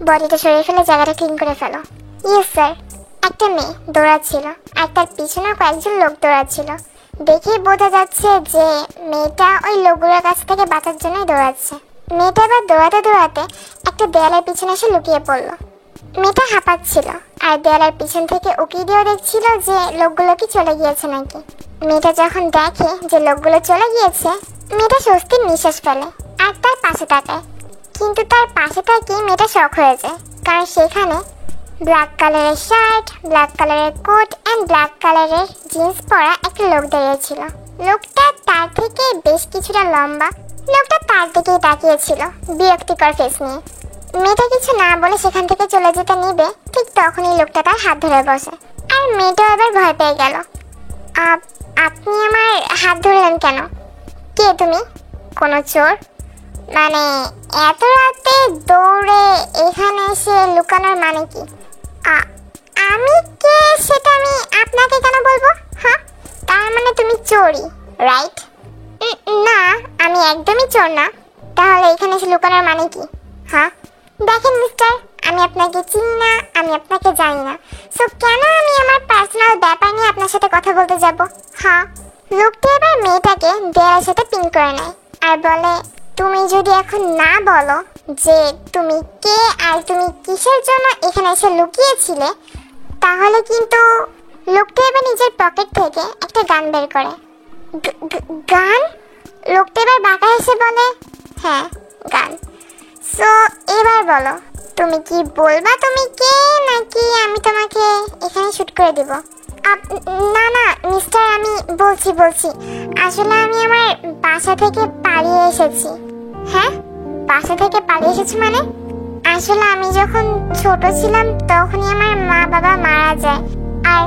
বডিটা সরিয়ে ফেলে জায়গাটা ক্লিন করে ফেলো। Yes sir. একটা মেয়ে দৌড়াচ্ছিল আর তার পিছনে কয়েকজন লোক দৌড়াচ্ছিল। দেখেই বোঝা যাচ্ছে যে মেয়েটা ওই লোকগুলোর কাছ থেকে বাঁচার জন্যই দৌড়াচ্ছে। মেয়েটা এবার দৌড়াতে দৌড়াতে একটা দেয়ালের পিছনে এসে লুকিয়ে পড়ল। মেয়েটা হাঁপাচ্ছিল আর দেয়ালের পিছন থেকে উকি দিয়েও দেখছিল যে লোকগুলো কি চলে গিয়েছে নাকি। মেয়েটা যখন দেখে যে লোকগুলো চলে গিয়েছে, মেয়েটা স্বস্তির নিঃশ্বাস ফেলে আর তার পাশে তাকায়। কিন্তু তার পাশে তাকিয়ে মেয়েটা শক হয়ে যায়, কারণ সেখানে ব্ল্যাক কালারের শার্ট, ব্ল্যাক কালারের কোট অ্যান্ড ব্ল্যাক কালারের জিন্স পরা একটা লোক দাঁড়িয়েছিল। লোকটা তার থেকে বেশ কিছুটা লম্বা। লোকটা তার দিকেই তাকিয়েছিল বিরক্তিকর ফেস নিয়ে। মেয়েটা কিছু না বলে সেখান থেকে চলে যেতে নিবে, ঠিক তখনই লোকটা তার হাত ধরে বসে আর মেয়েটাও এবার ভয় পেয়ে গেল। আপনি আমার হাত ধরলেন কেন? কে তুমি? কোনো চোর? মানে এত রাতে দৌড়ে এখানে এসে লুকানোর মানে কি? আমি কে সেটা আমি আপনাকে কেন বলবো? হ্যাঁ, তার মানে তুমি চোরই, রাইট? না, আমি একদমই চোর না। তাহলে এখানে এসে লুকানোর মানে কি? হ্যাঁ দেখেন মিস্টার, আমি আপনাকে চিনি না, আমি আপনাকে জানি না, সো কেন আমি আমার পার্সোনাল ব্যাপার নিয়ে আপনার সাথে কথা বলতে যাব? হ্যাঁ। লোকটি এবার মেয়েটাকে দেয়ালের সাথে পিন করে নেয় আর বলে, তুমি যদি এখন না বলো যে তুমি কে আর তুমি কিসের জন্য এখানে এসে লুকিয়েছিলে, তাহলে কিন্তু। লোকটি এবার নিজের পকেট থেকে একটা গান বের করে। গান? লোকটি এবার বাঁকা হেসে বলে, হ্যাঁ গান। সো এবার বলো, তুমি কি বলবা তুমি কে, নাকি আমি তোমাকে এখানে শুট করে দিব? না না মিস্টার, আমি বলছি আসলে আমি আমার বাসা থেকে পালিয়ে এসেছি। হ্যাঁ, বাসা থেকে পালিয়ে এসেছি মানে? আসলে আমি যখন ছোট ছিলাম তখনই আমার মা বাবা মারা যায়, আর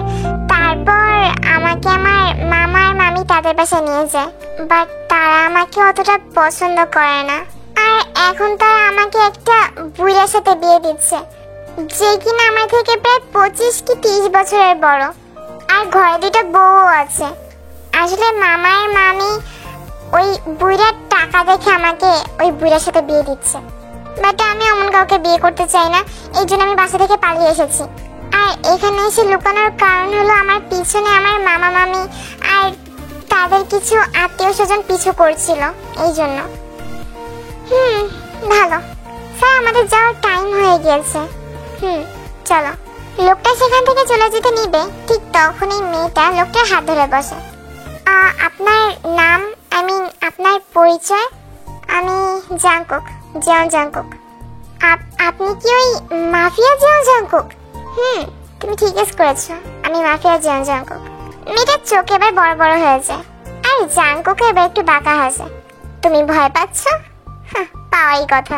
তারপর আমাকে আমার মামা আর মামি তাদের বাসায় নিয়ে যায়। বাট তারা আমাকে অতটা পছন্দ করে না, আর এখন তারা আমাকে একটা বুড়ার সাথে বিয়ে দিচ্ছে, যে কিনা আমার থেকে প্রায় 25 কি 30 বছরের বড়, আর ঘরে দুটো বউ আছে। আসলে মামা আর মামি ওই বুড়ার টাকা দেখে আমাকে ওই বুড়ার সাথে বিয়ে দিচ্ছে। বাট আমি অমন কাউকে বিয়ে করতে চাই না, এই জন্য আমি বাসা থেকে পালিয়ে এসেছি। আর এখানে এসে লুকানোর কারণ হলো আমার পিছনে আমার মামা মামি আর তাদের কিছু আত্মীয় স্বজন পিছু করছিল, এই জন্য। ভালো স্যার, আমাদের যাওয়ার টাইম হয়ে গিয়েছে। চলো। লোকটা সেখান থেকে চলে যেতে নিবে, ঠিক তখনই মেয়েটা লোকটার হাত ধরে বসে। আপনার নাম, আই মিন আপনার পরিচয়? আমি জাংকুক, জিয়ন জাংকুক। আপনি কি ওই মাফিয়া জিয়ন জাংকুক? তুমি ঠিক গেস করেছো, আমি মাফিয়া জিয়ন জাংকুক। মেয়েটার চোখ এবার বড় বড় হয়ে যায় আর জাংকুক এবার একটু বাঁকা হাসে। তুমি ভয় পাচ্ছ? পাওয়াই কথা।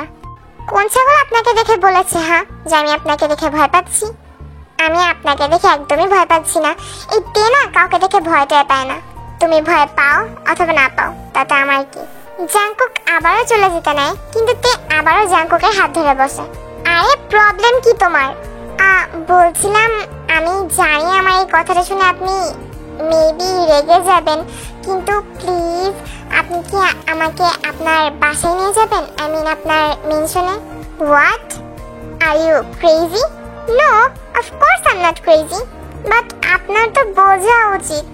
কোন ছাগল আপনাকে দেখে বলেছে যে আমি আপনাকে দেখে ভয় পাচ্ছি? আমি আপনাকে দেখে একদমই ভয় পাচ্ছি না। এই তে না কাউকে দেখে ভয় টের পায় না। তুমি ভয় পাও অথবা না পাও তাতে আমার কি। জাংকুক আবারও চলে যেতে নেয়, কিন্তু তে আবারও জাংকুকের হাত ধরে বসে। আরে প্রবলেম কি তোমার? বলছিলাম, আমি জানি আমার এই কথাটা শুনে আপনি মেবি রেগে যাবেন, কিন্তু প্লিজ আপনি কি আমাকে আপনার বাসায় নিয়ে যাবেন? আই মিন আপনার মেনশনে। What? Are you crazy? No, of course I am not crazy, but আপনার তো বোঝা উচিত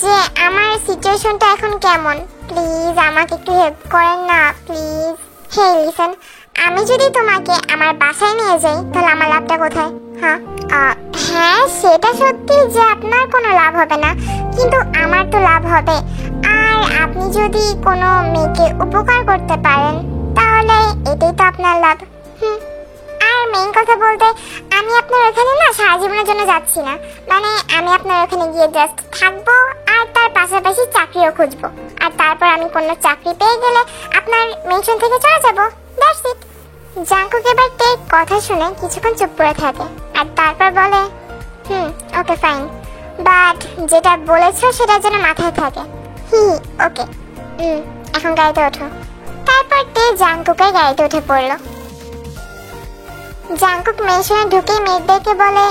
যে আমার সিচুয়েশনটা এখন কেমন। প্লিজ আমাকে একটু হেল্প করেন না প্লিজ। হে লিসেন, আমি যদি তোমাকে আমার বাসায় নিয়ে যাই তাহলে আমার লাভটা কোথায়? হ্যাঁ সেটা সত্যি যে আপনার কোনো লাভ হবে না, কিন্তু আমার তো লাভ হবে। আর আপনি যদি কোনো মেয়েকে উপকার করতে পারেন তাহলে এটাই তো আপনার লাভ। আর মেইন কথা বলতে, আমি আপনার ওখানে না সারা জীবনের জন্য যাচ্ছি না, মানে আমি আপনার ওখানে গিয়ে জাস্ট থাকবো আর তার পাশাপাশি চাকরিও খুঁজবো, আর তারপর আমি কোনো চাকরি পেয়ে গেলে আপনার মেনশন থেকে চলে যাবো। That's it. জাংকুক এবার টেক কথা শুনে কিছুক্ষণ চুপ করে থাকে আর তারপর বলে, ওকে ফাইন, বাট যেটা বলেছো সেটা যেন মাথায় থাকে। ওকে, এখন গাড়িতে ওঠো। তারপর তে জাংকুকের গাড়িতে উঠে পড়লো। জাংকুক মেনশনে ঢুকে মেয়েদেরকে বলে,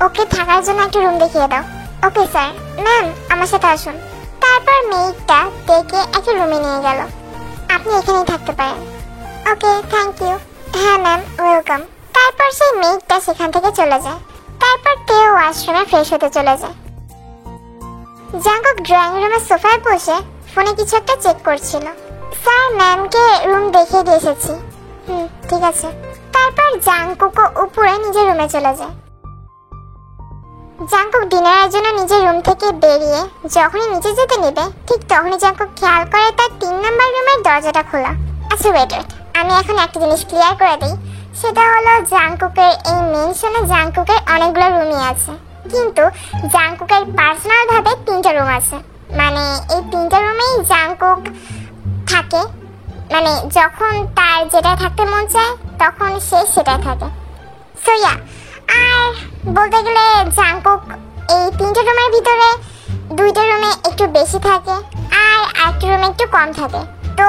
ওকে থাকার জন্য একটা রুম দেখিয়ে দাও। Okay sir. ম্যাম আমার সাথে আসুন। তারপর মেয়েটা তেকে একটা রুমে নিয়ে গেল। আপনি এখানেই থাকতে পারেন। Okay thank you. হ্যাঁ ম্যাম, ওয়েলকাম। তারপর সেই মেয়েটা সেখান থেকে চলে যায়। তারপর তেও ওয়াশরুমে ফ্রেশ হতে চলে যায়। জাঙ্কুক ড্রয়িং রুমের সোফায় বসে ফোনে কিছু একটা চেক করছিল। স্যার ম্যামকে রুম দেখিয়ে দিয়ে এসেছি। ঠিক আছে। তারপর জাঙ্কুকও উপরে নিজের রুমে চলে যায়। জাঙ্কুক ডিনারের জন্য নিজের রুম থেকে বেরিয়ে যখনই নিচে যেতে নেবে ঠিক তখনই জাঙ্কুক খেয়াল করে তার 3 নম্বর রুমের দরজাটা খোলা। আচ্ছা ওয়েট, আমি এখন একটা জিনিস ক্লিয়ার করে দিই, সেটা হলো জাঙ্কুকের এই মেনশনে জাঙ্কুকের অনেকগুলো রুমই আছে, কিন্তু জাঙ্কুকের পার্সোনাল ভাবে 3টা রুম আছে। মানে এই 3টা রুমেই জাঙ্কুক থাকে, মানে যখন তার যেটা থাকতে মন চায় তখন সে সেটাই থাকে। সো ইয়া, আর বলতে গেলে জাঙ্কুক এই 3টা রুমের ভিতরে 2টা রুমে একটু বেশি থাকে আর একটা রুমে একটু কম থাকে। তো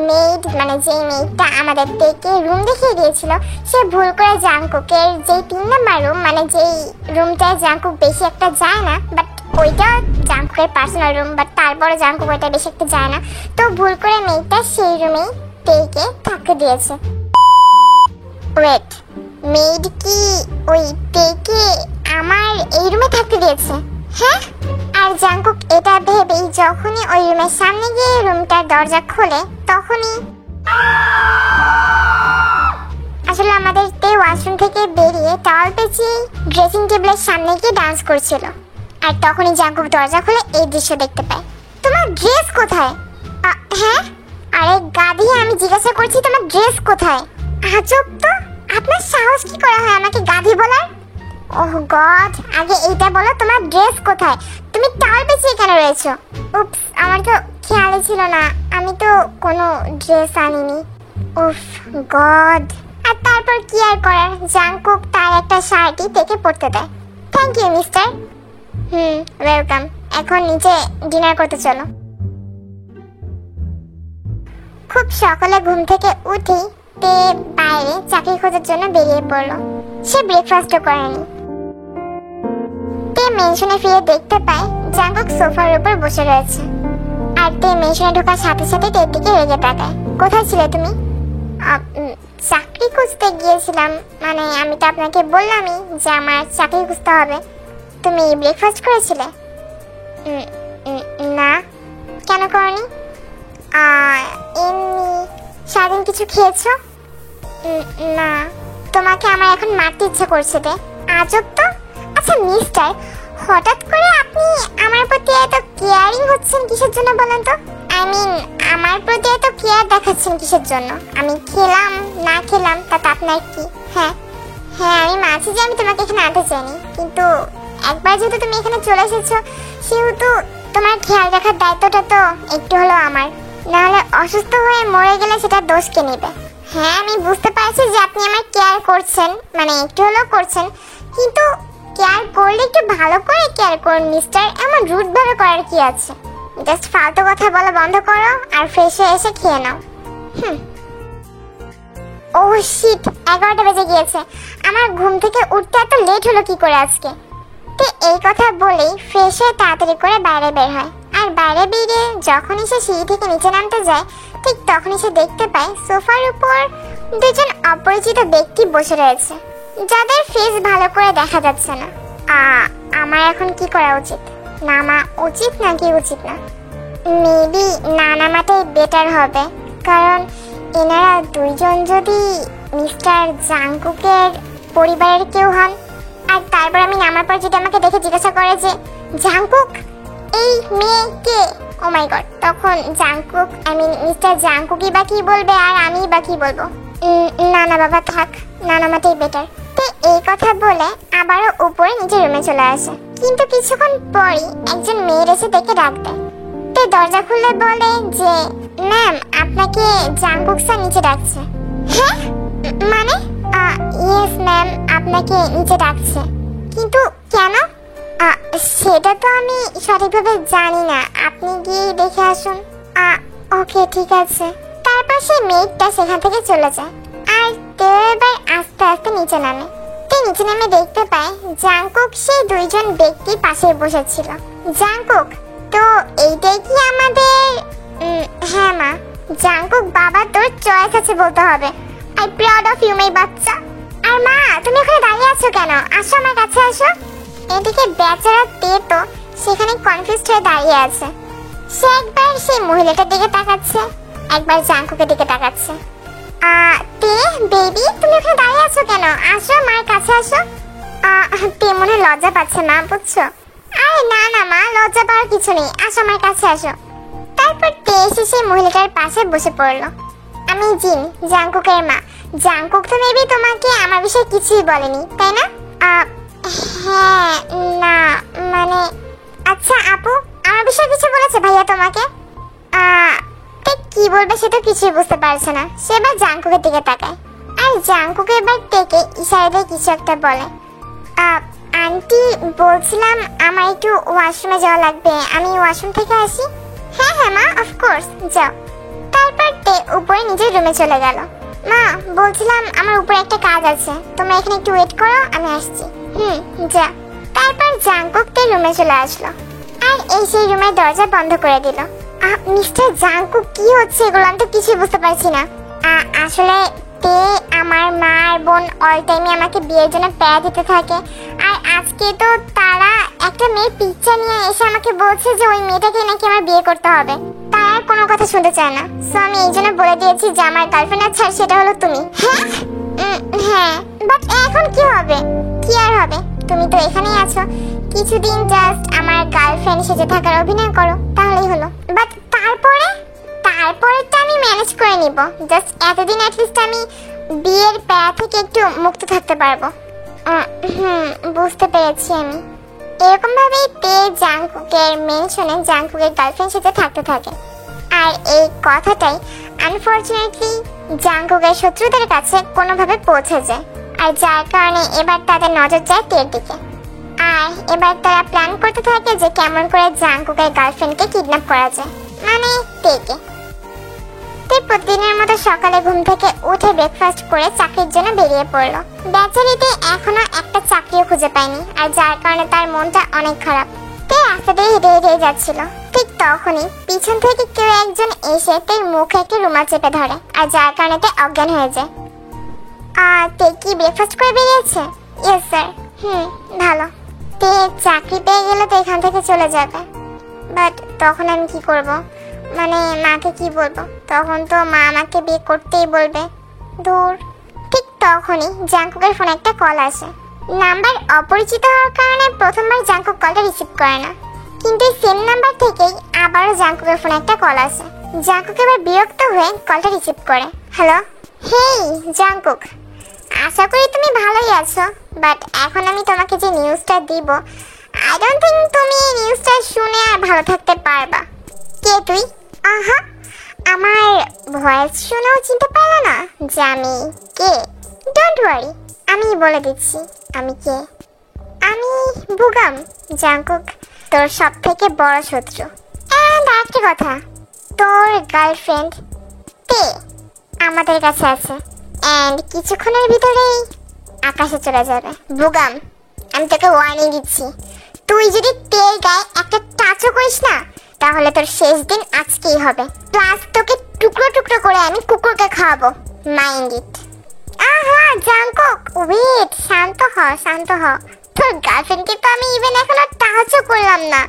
মেড মানে যেই মেডটা আমাদের দেখে রুম দেখিয়ে দিয়েছিল সে ভুল করে জাঙ্কুকের যেই 3 নম্বর রুম, মানে যেই রুমটায় জাঙ্কুক বেশি একটা যায় না, বাট ওইটা জাঙ্কুকের পার্সোনাল রুম, বাট তারপরে জাঙ্কুক ওইটা বেশি একটা যায় না, তো ভুল করে মেডটা সেই রুমেই দেখে থাকতে দিয়েছে। ওয়েট, মেড কি ওই দেখে আমার এই রুমে থাকতে দিয়েছে? হ্যাঁ। আর জাঙ্কুক এটা ভেবেই যখনই ওই রুমের সামনে গিয়ে রুমটার দরজা খোলে তখনই আসলে আমাদের তে ওয়াশরুম থেকে বেরিয়ে টাওয়াল পেঁচিয়ে ড্রেসিং টেবিলের সামনে গিয়ে ডান্স করছিল। আর তখনই জাঙ্কুক দরজা খুলে এই দৃশ্য দেখতে পায়। তোমার ড্রেস কোথায়? হ্যাঁ, আরে গাধি, আমি জিজ্ঞাসা করছি তোমার ড্রেস কোথায়? আজব তো, আপনার সাহস কি করে হয় আমাকে গাধি বলার? ওহ গড, আগে এইটা বলো তোমার ড্রেস কোথায়? তুমি টাওয়াল পেঁচিয়ে কেন রয়েছো? উপস, আমার তো খেয়ালই ছিল না, আমি তো কোনো ড্রেস আনিনি। উফ গড। আর তারপর কি আর করার, জাঙ্কুক তার একটা শার্টই থেকে পড়তে দেয়। Thank you mister. ওয়েলকাম। এখন নিচে ডিনার করতে চলো। খুব সকালে ঘুম থেকে উঠেই তে বাইরে চাকরি খোঁজার জন্য বেরিয়ে পড়লো। সে ব্রেকফাস্টও করেনি। তে মেনশনে ফিরে দেখতে পায় জাঙ্কুক সোফার উপর বসে রয়েছে। আর তে মেনশনে ঢোকার সাথে সাথে তের দিকে রেগে তাকায়। কোথায় ছিলে তুমি? চাকরি খুঁজতে গিয়েছিলাম, মানে আমি তো আপনাকে বললামই যে আমার চাকরি খুঁজতে হবে। তুমি ব্রেকফাস্ট করেছিলে? না। কেন করনি? এমনি। সারাদিন কিছু খেয়েছো? না। তোমাকে আমার এখন মারতে ইচ্ছা করছে রে। আজব তো। আচ্ছা মিস্টার, হঠাৎ করে আপনি আমার প্রতি এত কেয়ারিং হচ্ছেন কিসের জন্য বলেন তো? আই মিন, আমার প্রতি এত কেয়ার দেখাচ্ছেন কিসের জন্য? আমি খেলাম না খেলাম তাতে আপনার কি? হ্যাঁ হ্যাঁ, আমি মানছি যে আমি তোমাকে এখানে আনতে চাইনি, কিন্তু একবার যেহেতু তুমি এখানে চলে এসেছো সেহেতু তোমার খেয়াল রাখার দায়িত্বটা তো একটু হলেও আমার। নাহলে অসুস্থ হয়ে মরে গেলে সেটা দোষ কে নেবে? হ্যাঁ, আমি বুঝতে পারছি যে আপনি আমার কেয়ার করছেন, মানে একটু হলেও করছেন, কিন্তু কেয়ার করলে একটু ভালো করে কেয়ার করুন মিস্টার। এমন রুড ভাবে করার কি আছে? জাস্ট ফালতু কথা বলা বন্ধ করো আর ফ্রেশ হয়ে এসে খেয়ে নাও। ও শিট, 11টা বেজে গিয়েছে। আমার ঘুম থেকে উঠতে এত লেট হলো কি করে আজকে? তো এই কথা বলেই ফ্রেশ হয়ে তাড়াতাড়ি করে বাইরে বের হয়। আর বাইরে বেরিয়ে যখনই সে সিঁড়ি থেকে নিচে নামতে যায় ঠিক তখনই সে দেখতে পায় সোফার উপর দুজন অপরিচিত ব্যক্তি বসে রয়েছে, যাদের ফেস ভালো করে দেখা যাচ্ছে না। আমার এখন কি করা উচিত? নামা উচিত নাকি উচিত না? মেবি না নামাটাই বেটার হবে, কারণ এনারা দুইজন যদি মিস্টার জাঙ্কুকের পরিবারের কেউ হন, আর তারপর আমি নামার পর যদি আমাকে দেখে জিজ্ঞাসা করে যে জাঙ্কুক এই মেয়ে কে, ও মাই গড, তখন জাঙ্কুক আই মিন মিস্টার জাঙ্কুকই বা কি বলবে আর আমি বা কি বলবো? না না বাবা থাক, না নামাটাই বেটার। তো এই কথা বলে আবারও উপরে নিজের রুমে চলে আসে, কিন্তু কিছুক্ষণ পরই একজন মেয়ের এসে দেখে ডাক দেয়। তো দরজা খুলে বলে যে ম্যাম, আপনাকে জাঙ্কুক স্যার নিচে ডাকছে। হ্যাঁ মানে? ইয়েস ম্যাম, আপনাকে নিচে ডাকছে। কিন্তু কেন? সেটা তো আমি সঠিকভাবে জানি না, আপনি গিয়ে দেখে আসুন। ওকে ঠিক আছে। তারপর সে মেয়েটা সেখান থেকে চলে যায় আর তেও এবার আস্তে আস্তে নিচে নামে। নিচে নেমে দেখতে পায় জাঙ্কুক সেই দুইজন ব্যক্তি পাশে বসেছিল। জাঙ্কুক, তো এইটাই কি আমাদের? হ্যাঁ মা। জাঙ্কুক বাবা, তোর চয়েস আছে বলতে হবে। I proud of you my বাচ্চা। আর মা আছো কেন? আসো আমার কাছে আসো। এদিকে বেচারা তে তো সেখানে কনফিউজড হয়ে দাঁড়িয়ে আছে। সে একবার সেই মহিলাটার দিকে তাকাচ্ছে, একবার জাঙ্কুকের দিকে তাকাচ্ছে। তে বেবি, তুমি ওখানে দাঁড়িয়ে আছো কেন? আসো মায়ের কাছে আসো। তে মনে লজ্জা পাচ্ছে মা, বুঝছো? আরে না না মা, লজ্জা পাওয়ার কিছু নেই, আসো আমার কাছে আসো। তারপর তে এসে সেই মহিলাটার পাশে বসে পড়লো। আমি জিন, জাঙ্কুকের মা। জাঙ্কুক তো মেবি তোমাকে আমার বিষয়ে কিছুই বলেনি, তাই না? হ্যাঁ, না মানে আচ্ছা আপু, আমার বিষয়ে কিছু বলেছে ভাইয়া তোমাকে? কি বলবে সে তো কিছুই বুঝতে পারছে না। সে এবার জাঙ্কুকের দিকে তাকায়, আর জাঙ্কুকে এবার টেকে ইশারা দিয়ে কিছু একটা বলে। আন্টি বলছিলাম আমার একটু ওয়াশরুমে যাওয়া লাগবে, আমি ওয়াশরুম থেকে আসি। হ্যাঁ হ্যাঁ মা, অফকোর্স, যাও। তারপর তে উপরে নিজের রুমে চলে গেল। মা বলছিলাম আমার উপরে একটা কাজ আছে, তোমরা এখানে একটু ওয়েট করো, আমি আসছি। যা। তারপর জাঙ্কুক তে রুমে চলে আসলো, আর এই সেই রুমের দরজা বন্ধ করে দিল। মিস্টার জাঙ্কুক, কি হচ্ছে এগুলো? আমি তো কিছুই বুঝতে পারছি না। আসলে তে আমার মা আর বোন অল টাইমে আমাকে বিয়ের জন্য প্যারা দিতে থাকে, আর আজকে তো তারা একটা মেয়ের পিকচার নিয়ে এসে আমাকে বলছে যে ওই মেয়েটাকে নাকি আমার বিয়ে করতে হবে। তার আর কোনো কথা শুনতে চায় না, সো আমি এই জন্য বলে দিয়েছি যে আমার গার্লফ্রেন্ড আছে আর সেটা হলো তুমি। হ্যাঁ, বাট এখন কি হবে? কি আর হবে, তুমি তো এখানেই আছো, কিছুদিন জাস্ট আমার গার্লফ্রেন্ড সেজে থাকার অভিনয় করো, তাহলেই হলো। বাট তারপরেটা আমি ম্যানেজ করে নিব, জাস্ট এতদিন অ্যাটলিস্ট আমি বিয়ের প্যারা থেকে একটু মুক্ত থাকতে পারবো। বুঝতে পেরেছি আমি। এরকম ভাবেই তে জাঙ্কুকের মেনশনে জাঙ্কুকের গার্লফ্রেন্ড সাথে থাকতে থাকে, আর এই কথাটাই আনফরচুনেটলি জাঙ্কুকের শত্রুদের কাছে কোনোভাবে পৌঁছে যায়, আর যার কারণে এবার তাদের নজর যায় তের দিকে। আর এবার তারা প্ল্যান করতে থাকে যে কেমন করে জাঙ্কুকের গার্লফ্রেন্ডকে কিডন্যাপ করা যায়, মানে তেকে। তে প্রতিদিনের মতো সকালে ঘুম থেকে উঠে ব্রেকফাস্ট করে চাকরির জন্য বেরিয়ে পড়লো। বেচারিতে এখনো একটা চাকরিও খুঁজে পায়নি, আর যার কারণে তার মনটা অনেক খারাপ। তে রাস্তা দিয়ে হেঁটে হেঁটে যাচ্ছিল, ঠিক তখনই পিছন থেকে কেউ একজন এসে তের মুখে একটি রুমাল চেপে ধরে, আর যার কারণে তে অজ্ঞান হয়ে যায়। তে কি ব্রেকফাস্ট করে বেরিয়েছে? Yes sir. ভালো। তে চাকরি পেয়ে গেলে তো এখান থেকে চলে যাবে, বাট তখন আমি কি করব? মানে মাকে কি বলবো? তখন তো মা আমাকে বিয়ে করতেই বলবে। দূর। ঠিক তখনই জাঙ্কুকের ফোনে একটা কল আসে। নাম্বার অপরিচিত হওয়ার কারণে প্রথমবার জাঙ্কুক কলটা রিসিভ করে না, কিন্তু এই সেম নাম্বার থেকেই আবারও জাঙ্কুকের ফোনে একটা কল আসে। জাঙ্কুক এবার বিরক্ত হয়ে কলটা রিসিভ করে। হ্যালো। হেই জাঙ্কুক, আশা করি তুমি ভালোই আছো, বাট এখন আমি তোমাকে যে নিউজটা দিব, আই ডোন্ট থিঙ্ক তুমি এই নিউজটা শুনে আর ভালো থাকতে পারবা। কে তুই? আমার ভয়েস শুনেও চিনতে পারলা না যে আমি কে? ডোন্ট ওয়ারি, আমি বলে দিচ্ছি আমি কে। আমি বুগাম, জাঙ্কুক তোর সব থেকে বড় শত্রু। এন্ড আরেকটা কথা, তোর গার্লফ্রেন্ড তে আমাদের কাছে আছে, এন্ড কিছুক্ষণের ভিতরেই আকাশে চলে যাবে। বুগাম, আমি তোকে ওয়ার্নিং দিচ্ছি, তুই যদি তেল গায়ে একটা টাচও করিস না, তাহলে তোর শেষ দিন আজকেই হবে, প্লাস তোকে টুকরো টুকরো করে আমি কুকুরকে খাওয়াবো। Mind it. জাঙ্কুক ওয়েট, শান্ত হ। তোর গার্লফ্রেন্ডকে তো আমি ইভেন এখনো টাচও করলাম না,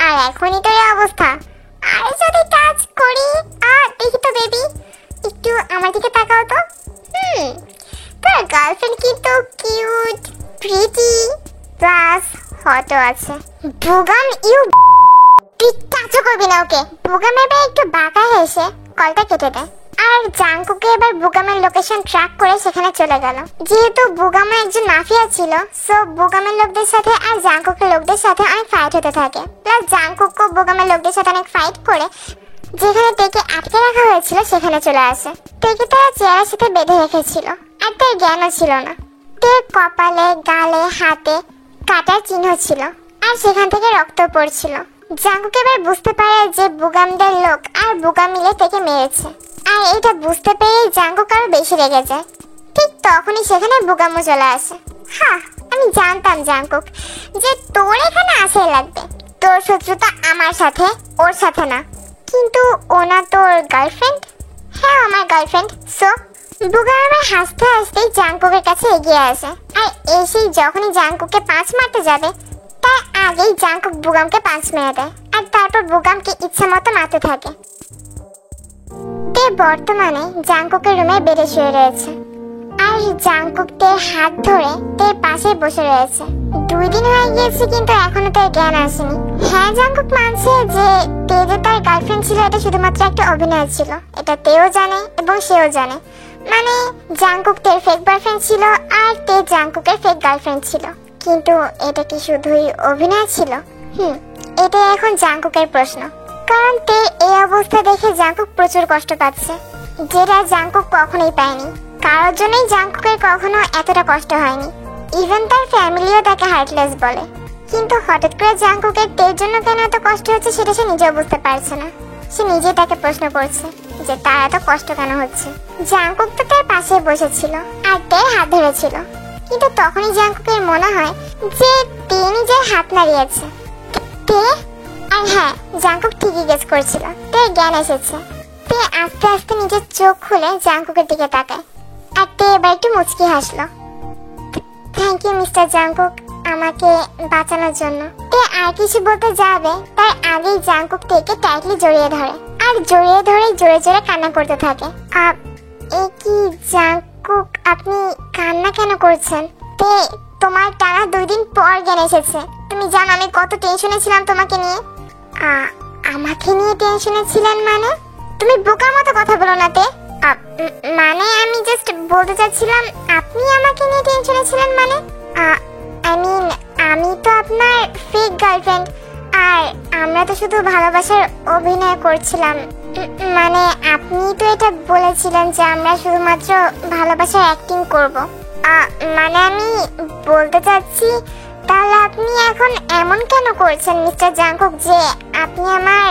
আর এখনই তোর অবস্থা। আর যদি টাচ করি, দেখি তো বেবি, একটু আমার দিকে তাকাও তো। তোর গার্লফ্রেন্ড কিন্তু কিউট, প্রিটি, প্লাস হটও আছে। বুগাম ইউ, তুই টাচও করবি না ওকে। বুগাম এবার একটু বাঁকা হেসে কলটা কেটে দেয়, আর জাঙ্কুকে এবার বুগামের লোকেশন ট্র্যাক করে সেখানে চলে গেল। যেহেতু বুগামে একজন মাফিয়া ছিল, সো বুগামের লোকদের সাথে আর জাঙ্কুকের লোকদের সাথে অনেক ফাইট হতে থাকে। প্লাস জাঙ্কুকও বুগামের লোকদের সাথে অনেক ফাইট করে যেখানে তেকে আটকে রাখা হয়েছিল সেখানে চলে আসে। তেকে তারা চেয়ারের সাথে বেঁধে রেখেছিল, আর তার জ্ঞানও ছিল না। তের কপালে, গালে, হাতে কাটার চিহ্ন ছিল, আর সেখান থেকে রক্ত পড়ছিল। জাঙ্কুক এবার বুঝতে পারে যে বুগামদের লোক আর বুগাম মিলে তেকে মেরেছে, আর এটা বুঝতে পেরে জাঙ্কুক আরো বেশি রেগে যায়। ঠিক তখনই সেখানে বুগামও চলে আসে। আমি জানতাম জাঙ্কুক যে তোর এখানে আসাই লাগবে। তোর শত্রুতা আমার সাথে, ওর সাথে না। কিন্তু ও না তোর গার্লফ্রেন্ড? হ্যাঁ, আমার গার্লফ্রেন্ড। সো বুগাম আবার হাসতে হাসতেই জাঙ্কুকের কাছে এগিয়ে আসে, আর এসেই যখনই জাংকুককে পাঁচ মারতে যাবে তার আগেই জাংকুক বুগামকে পাঁচ মেরে দেয় আর তারপর বুগামকে ইচ্ছা মতো মারতে থাকে। তে বর্তমানে জাংকুকের রুমে বেডে শুয়ে রয়েছে আর জাংকুক তের হাত ধরে তের পাশে বসে রয়েছে। 2 দিন হয়ে গিয়েছে কিন্তু এখনো তার জ্ঞান আসেনি। হ্যাঁ, জাংকুক মানছে যে তে যে তার গার্লফ্রেন্ড ছিল এটা শুধুমাত্র একটা অভিনয় ছিল, এটা তেও জানে এবং সেও জানে। মানে জাংকুক তের ফেক বয়ফ্রেন্ড ছিল আর তে জাংকুকের ফেক গার্লফ্রেন্ড ছিল, কিন্তু এটা কি শুধুই অভিনয় ছিল? এটাই এখন জাংকুকের প্রশ্ন। কারণ তে এই অবস্থা দেখে জাংকুক প্রচুর কষ্ট পাচ্ছে, যেটা জাংকুক কখনোই পায়নি। কারোর জন্যই জাংকুকের কখনো এতটা কষ্ট হয়নি, ইভেন তার ফ্যামিলিও তাকে হার্টলেস বলে। কিন্তু হঠাৎ করে জাংকুকের তের জন্য কেন এত কষ্ট হচ্ছে সেটা সে নিজেও বুঝতে পারছে না। সে নিজেই তাকে প্রশ্ন করছে যে তার এত কষ্ট কেন হচ্ছে। জাংকুক তো তার পাশে বসেছিল আর তে হাত ধরেছিল, কিন্তু তখনই জাংকুকের মনে হয় যে তে নিজের হাত নাড়িয়েছে। তে? আর হ্যাঁ, জাংকুক ঠিকই গেস করছিল, তে জ্ঞান এসেছে। তে আস্তে আস্তে নিজের চোখ খুলে জাংকুকের দিকে তাকায় আর তে এবার একটু মুচকি হাসলো। থ্যাংক ইউ মিস্টার জাংকুক, আমাকে বাঁচানোর জন্য। তে আর কিছু বলতে যাবে তার আগেই জাংকুক তেকে টাইটলি জড়িয়ে ধরে আর জড়িয়ে ধরে জোরে জোরে কান্না করতে থাকে। এ কি জাংকুক, আপনি কান্না কেন করছেন? তে, তোমার টানা 2 দিন পর জ্ঞান এসেছে। তুমি জানো আমি কত টেনশনে ছিলাম তোমাকে নিয়ে। আমাকে নিয়ে টেনশনে ছিলেন মানে? তুমি বোকার মতো কথা বলো না তে। মানে আমি জাস্ট বলতে চাচ্ছিলাম আপনি আমাকে নিয়ে টেনশনে ছিলেন মানে? আই মিন আমি তো আপনার ফেক গার্লফ্রেন্ড আর আমরা তো শুধু ভালোবাসার অভিনয় করছিলাম। মানে আপনি তো এটা বলেছিলেন যে আমরা শুধুমাত্র ভালোবাসার অ্যাক্টিং করব। মানে আমি বলতে চাচ্ছি তাহলে আপনি এখন এমন কেন করছেন মিস্টার জাংকুক যে আপনি আমার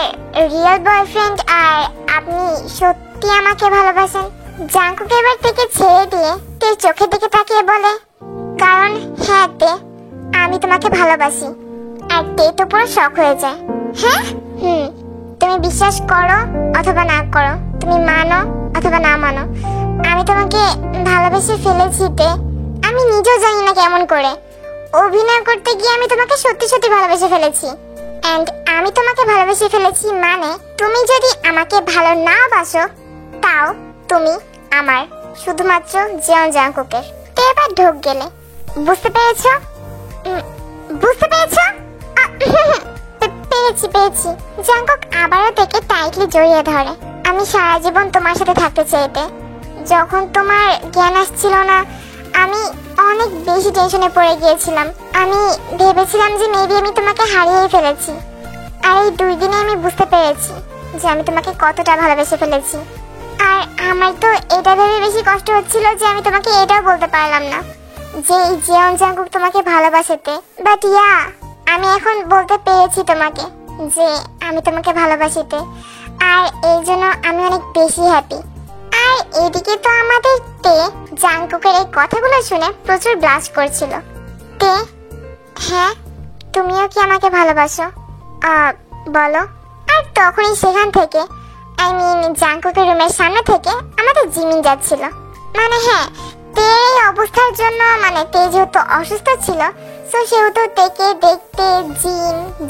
রিয়েল বয়ফ্রেন্ড আর আপনি সত্যি আমাকে ভালোবাসেন? জাংকুক এবার থেকে ছেড়ে দিয়ে তে চোখের দিকে তাকিয়ে বলে, কারণ হ্যাঁ তে, আমি তোমাকে ভালোবাসি। আর তে তো পুরো শক হয়ে যায়। হ্যাঁ? তুমি বিশ্বাস করো অথবা না করো, তুমি মানো অথবা না মানো, আমি তোমাকে ভালোবেসে ফেলেছি তে। আমি নিজেও জানি না কেমন করে অভিনয় করতে গিয়ে আমি তোমাকে সত্যি সত্যি ভালোবেসে ফেলেছি। এন্ড আমি তোমাকে ভালোবেসে ফেলেছি মানে তুমি যদি আমাকে ভালো না বাসো তাও তুমি আমার, শুধুমাত্র জিয়ন জাংকুকের। তে এবার ঢোক গেলে। বুঝতে পেরেছো? বুঝতে পেরেছো? পেরেছি। জাংকুক আবারও থেকে টাইটলি জড়িয়ে ধরে। আমি সারা জীবন তোমার সাথে থাকতে চাইতে। যখন তোমার জ্ঞান আসছিল না আমি অনেক বেশি টেনশনে পড়ে গিয়েছিলাম। আমি ভেবেছিলাম যে মেবি আমি তোমাকে হারিয়েই ফেলেছি। আর এই 2 দিনে আমি বুঝতে পেরেছি যে আমি তোমাকে কতটা ভালোবেসে ফেলেছি। আর আমার তো এটা ভেবে বেশি কষ্ট হচ্ছিল যে আমি তোমাকে এটাও বলতে পারলাম না যে এই জিয়ন জাংকুক তোমাকে ভালোবাসেতে। বাট ইয়া, আমি এখন বলতে পেরেছি তোমাকে যে আমি তোমাকে ভালোবাসিতে, আর এই জন্য আমি অনেক বেশি হ্যাপি। আর এদিকে তো আমাদের তে জাংকুকের এই কথাগুলো শুনে প্রচুর ব্লাশ করছিল। তে, হ্যাঁ তুমিও কি আমাকে ভালোবাসো? বলো। আর তখনই সেখান থেকে আই মিন জাংকুকের রুমের সামনে থেকে আমাদের জিমিন যাচ্ছিল। মানে হ্যাঁ, তে এই অবস্থার জন্য মানে তে যেহেতু অসুস্থ ছিল সো সেহেতু তেকে দেখতে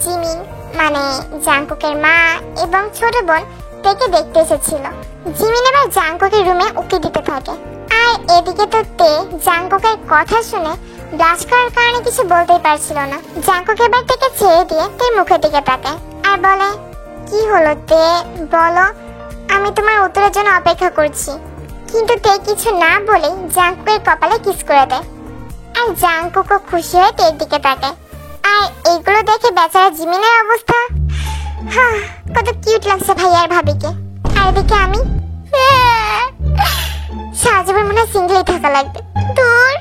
জিমিন মানে জাংকুকের মা এবং ছোট বোন তেকে দেখতে এসেছিল। জিমিন এবার জাংকুকের রুমে উকি দিতে থাকে আর এদিকে তো তে জাংকুকের কথা শুনে ব্লাশ করার কারণে কিছু বলতেই পারছিল না। জাংকুক এবার তেকে ছেড়ে দিয়ে তের মুখের দিকে তাকায় আর বলে, কি হলো তে, বলো, আমি তোমার উত্তরের জন্য অপেক্ষা করছি। কিন্তু তে কিছু না বলেই জাংকুকের কপালে কিস করে দেয় আর জাংকুকও খুশি হয়ে তের দিকে তাকায়। আর এইগুলো দেখে বেচারা জিমিনের অবস্থা, কত কিউট লাগছে ভাইয়া আর ভাবিকে। আর এদিকে আমি সারা জীবন মনে হয় সিঙ্গেলই থাকা লাগবে। দূর।